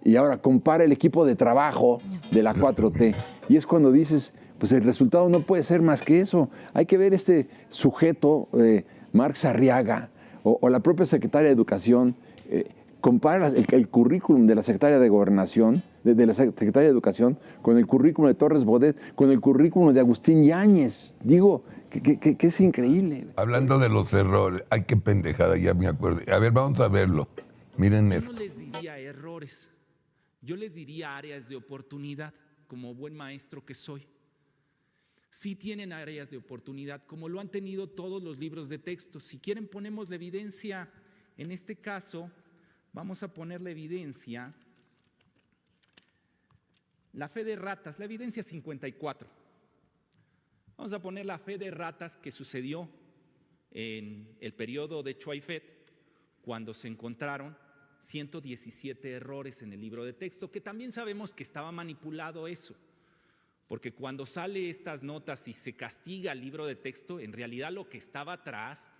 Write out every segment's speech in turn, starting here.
y ahora compara el equipo de trabajo de la 4T. Y es cuando dices, pues el resultado no puede ser más que eso. Hay que ver este sujeto, Marx Arriaga, o la propia secretaria de Educación, compara el currículum de la secretaria de Gobernación, de la secretaria de Educación, con el currículum de Torres Bodet, con el currículum de Agustín Yáñez. Digo, que es increíble. Hablando de los errores, ay, qué pendejada, ya me acuerdo. A ver, vamos a verlo. Miren esto. Yo no les diría errores, yo les diría áreas de oportunidad, como buen maestro que soy. Sí tienen áreas de oportunidad, como lo han tenido todos los libros de texto. Si quieren ponemos la evidencia, en este caso, vamos a poner la evidencia, la fe de ratas, la evidencia 54. Vamos a poner la fe de ratas que sucedió en el periodo de Chuaifet, cuando se encontraron 117 errores en el libro de texto, que también sabemos que estaba manipulado eso, porque cuando sale estas notas y se castiga el libro de texto, en realidad lo que estaba atrás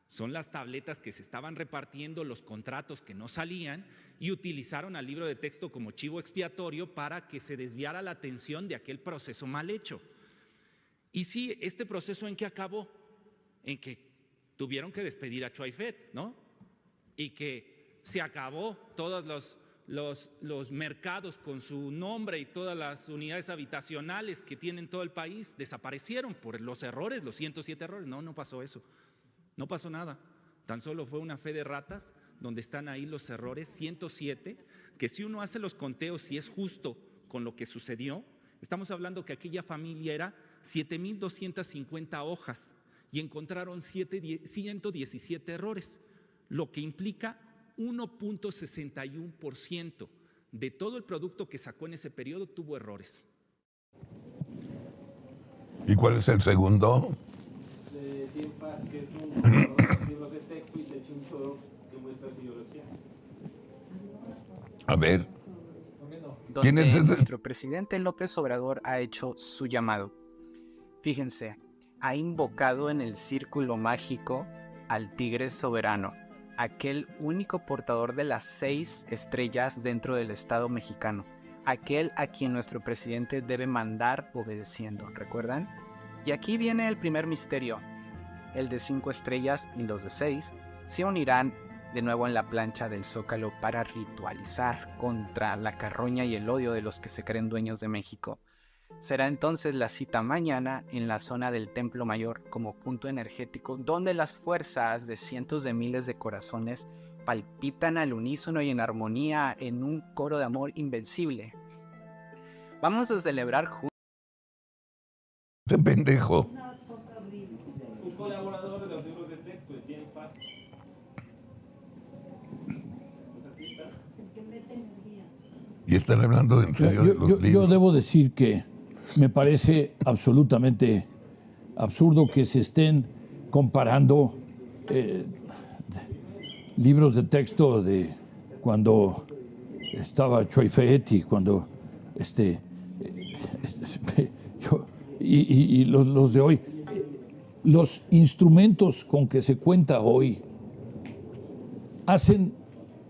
son las tabletas que se estaban repartiendo, los contratos que no salían, y utilizaron al libro de texto como chivo expiatorio para que se desviara la atención de aquel proceso mal hecho. Y sí, este proceso ¿en qué acabó? En que tuvieron que despedir a Chuaifet, ¿no? Y que se acabó todos los mercados con su nombre y todas las unidades habitacionales que tienen todo el país desaparecieron por los errores, los 107 errores. No, no pasó eso. No pasó nada, tan solo fue una fe de ratas donde están ahí los errores 107, que si uno hace los conteos, si es justo con lo que sucedió, estamos hablando que aquella familia era 7,250 hojas y encontraron 117 errores, lo que implica 1.61% de todo el producto que sacó en ese periodo tuvo errores. ¿Y cuál es el segundo? TIENFAS, que es un computador de libros de texto, y Techintoro, que muestra su ideología. A ver. ¿Quién es ese? Nuestro presidente López Obrador ha hecho su llamado. Fíjense, ha invocado en el círculo mágico al tigre soberano, aquel único portador de las 6 estrellas dentro del Estado mexicano, aquel a quien nuestro presidente debe mandar obedeciendo, ¿recuerdan? Y aquí viene el primer misterio. El de 5 estrellas y los de 6 se unirán de nuevo en la plancha del Zócalo para ritualizar contra la carroña y el odio de los que se creen dueños de México. Será entonces la cita mañana en la zona del Templo Mayor como punto energético donde las fuerzas de cientos de miles de corazones palpitan al unísono y en armonía en un coro de amor invencible. Vamos a celebrar juntos. Ese pendejo. Un colaborador de los libros de texto de TIENFAS. Pues así está. Y están hablando en serio de los libros. Yo debo decir que me parece absolutamente absurdo que se estén comparando libros de texto de cuando estaba Chuaifet y cuando y los de hoy. Los instrumentos con que se cuenta hoy hacen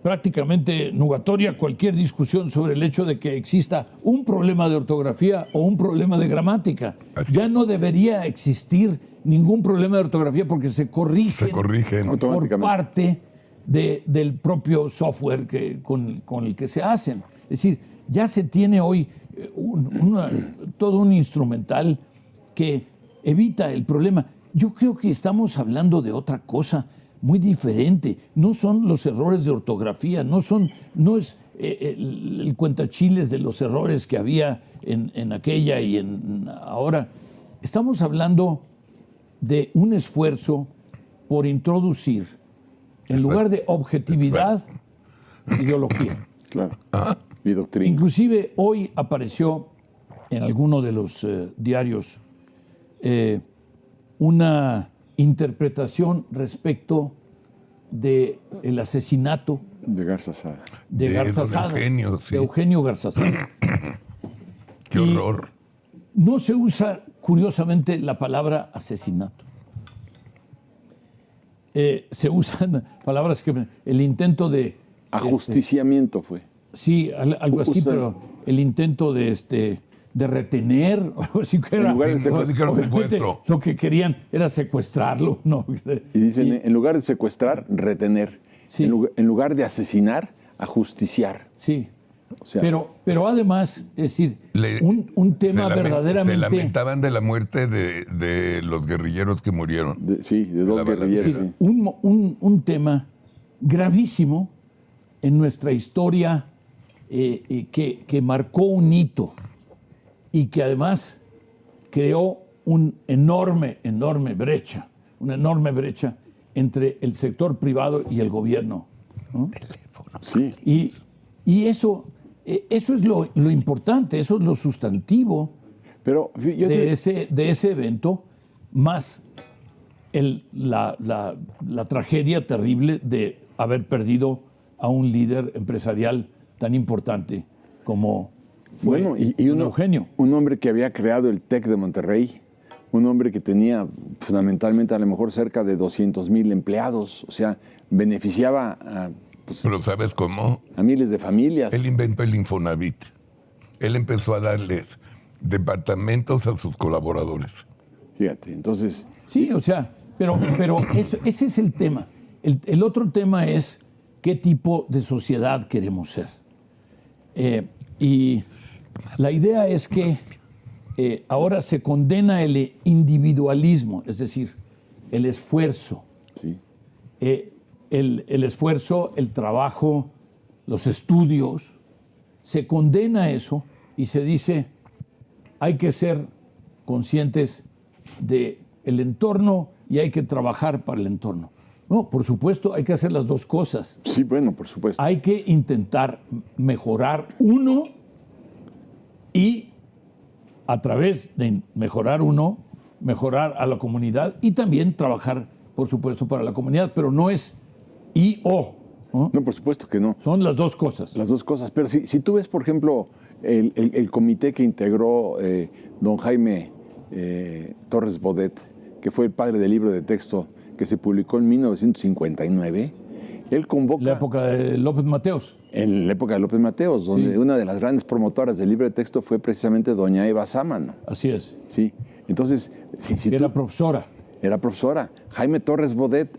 prácticamente nugatoria cualquier discusión sobre el hecho de que exista un problema de ortografía o un problema de gramática. Ya no debería existir ningún problema de ortografía porque se corrigen por parte del propio software con el que se hacen. Es decir, ya se tiene hoy todo un instrumental que evita el problema. Yo creo que estamos hablando de otra cosa muy diferente. No son los errores de ortografía, no es el cuentachiles de los errores que había en aquella y en ahora. Estamos hablando de un esfuerzo por introducir, en lugar de objetividad, ideología. Claro. Y doctrina. Inclusive hoy apareció en alguno de los diarios una interpretación respecto del asesinato de Garza Sada. De Garza Sada. Eugenio, sí. De Eugenio Garza Sada. Qué horror. No se usa, curiosamente, la palabra asesinato. Se usan palabras que el intento de... Ajusticiamiento fue. Sí, algo así, Usa- pero el intento de retener, o algo así que era. lugar de No, dijeron obviamente, secuestro. lo que querían era secuestrarlo, ¿no? Y dicen, en lugar de secuestrar, retener. Sí. En lugar de asesinar, ajusticiar. Sí. O sea, Pero además, es decir, Le- un tema se verdaderamente. lamentaban de la muerte de los guerrilleros que murieron. de dos La verdad, guerrilleros. sí. Sí. un tema gravísimo en nuestra historia que marcó un hito y que además creó una enorme brecha entre el sector privado y el gobierno, ¿no? Sí. Y eso es lo importante, eso es lo sustantivo Pero yo de ese evento, más la tragedia terrible de haber perdido a un líder empresarial tan importante como fue don Eugenio. Un hombre que había creado el TEC de Monterrey, un hombre que tenía fundamentalmente a lo mejor cerca de 200,000 empleados, o sea, beneficiaba Pero ¿sabes cómo? a miles de familias. Él inventó el Infonavit. Él empezó a darles departamentos a sus colaboradores. Fíjate, entonces, Sí, o sea, pero ese es el tema. El otro tema es qué tipo de sociedad queremos ser. Y la idea es que ahora se condena el individualismo, es decir, el esfuerzo. sí. El esfuerzo, el trabajo, los estudios, se condena eso y se dice hay que ser conscientes del entorno y hay que trabajar para el entorno. No, por supuesto, hay que hacer las dos cosas. Sí, bueno, por supuesto. Hay que intentar mejorar uno y a través de mejorar uno, mejorar a la comunidad y también trabajar, por supuesto, para la comunidad, pero no es y o, ¿no? No, por supuesto que no. Son las dos cosas. Las dos cosas. Pero si tú ves, por ejemplo, el comité que integró don Jaime Torres Bodet, que fue el padre del libro de texto que se publicó en 1959, él convoca... La época de López Mateos. En la época de López Mateos, donde Sí. una de las grandes promotoras del libro de texto fue precisamente doña Eva Sámano. Así es. Sí. Entonces, si Que tú- era profesora. era profesora. Jaime Torres Bodet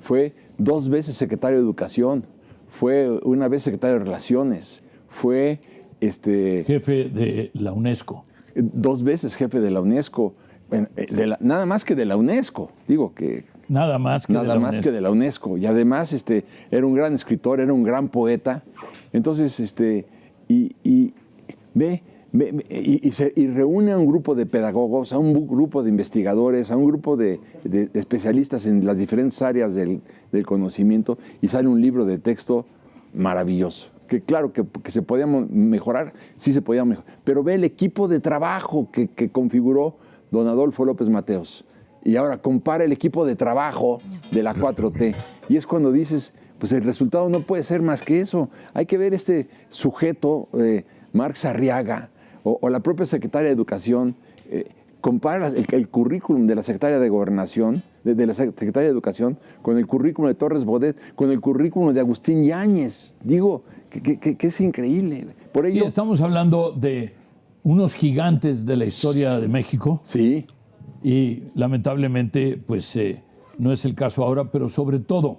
fue 2 veces secretario de Educación, fue una vez secretario de Relaciones, fue Jefe de la UNESCO. 2 veces jefe de la UNESCO, nada más que de la UNESCO, digo que Nada más que de nada la más UNESCO. que de la UNESCO. Y además era un gran escritor, era un gran poeta. Entonces, y reúne a un grupo de pedagogos, a un grupo de investigadores, a un grupo de especialistas en las diferentes áreas del conocimiento y sale un libro de texto maravilloso. Que claro que se podía mejorar, sí se podía mejorar, pero ve el equipo de trabajo que configuró don Adolfo López Mateos. Y ahora compara el equipo de trabajo de la 4T. Y es cuando dices, pues el resultado no puede ser más que eso. Hay que ver este sujeto, Marx Arriaga, o la propia secretaria de Educación, compara el currículum de la secretaria de Gobernación, de la secretaria de Educación, con el currículum de Torres Bodet, con el currículum de Agustín Yáñez. Digo, que es increíble. Por Sí, ello, estamos hablando de unos gigantes de la historia de México sí, y lamentablemente pues no es el caso ahora, pero sobre todo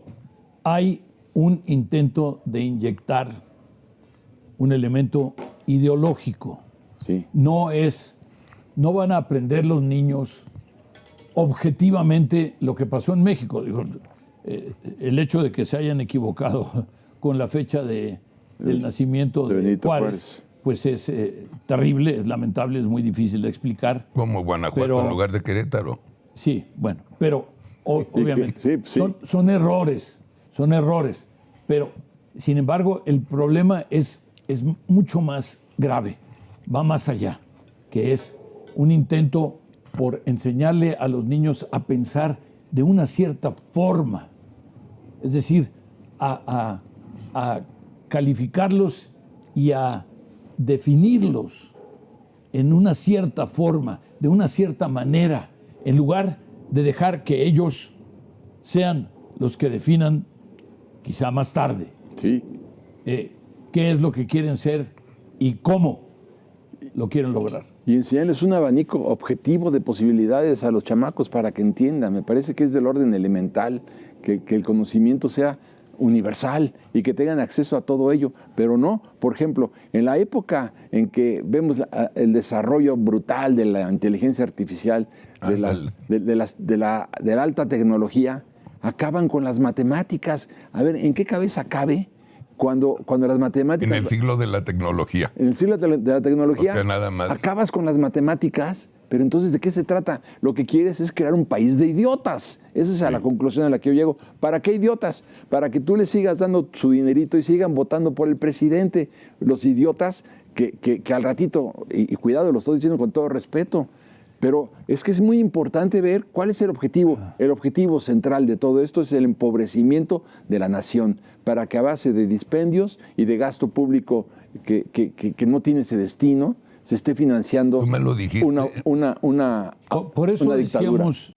hay un intento de inyectar un elemento ideológico. sí. No van a aprender los niños objetivamente lo que pasó en México. Digo, el hecho de que se hayan equivocado con la fecha del nacimiento de de Benito Juárez, Juárez. pues es terrible, es lamentable, es muy difícil de explicar. Como Guanajuato Pero- en lugar de Querétaro. Sí, bueno, pero obviamente sí. son errores, pero sin embargo el problema es mucho más grave, va más allá, que es un intento por enseñarle a los niños a pensar de una cierta forma, es decir, a calificarlos y a definirlos en una cierta forma, de una cierta manera, en lugar de dejar que ellos sean los que definan quizá más tarde. Sí. qué es lo que quieren ser y cómo lo quieren lograr. Y enseñarles un abanico objetivo de posibilidades a los chamacos para que entiendan. Me parece que es del orden elemental, que el conocimiento sea universal y que tengan acceso a todo ello, pero no, por ejemplo, en la época en que vemos el desarrollo brutal de la inteligencia artificial, de la alta tecnología, acaban con las matemáticas. A ver, ¿en qué cabeza cabe cuando las matemáticas... En el siglo de la tecnología. En el siglo de la tecnología, O sea, nada más. acabas con las matemáticas, pero entonces, ¿de qué se trata? Lo que quieres es crear un país de idiotas. Esa es a la conclusión a la que yo llego. ¿Para qué idiotas? Para que tú les sigas dando su dinerito y sigan votando por el presidente. Los idiotas que al ratito, y cuidado, lo estoy diciendo con todo respeto, pero es que es muy importante ver cuál es el objetivo. El objetivo central de todo esto es el empobrecimiento de la nación, para que a base de dispendios y de gasto público que no tiene ese destino, se esté financiando Tú me lo dijiste. una Por eso dictadura. decíamos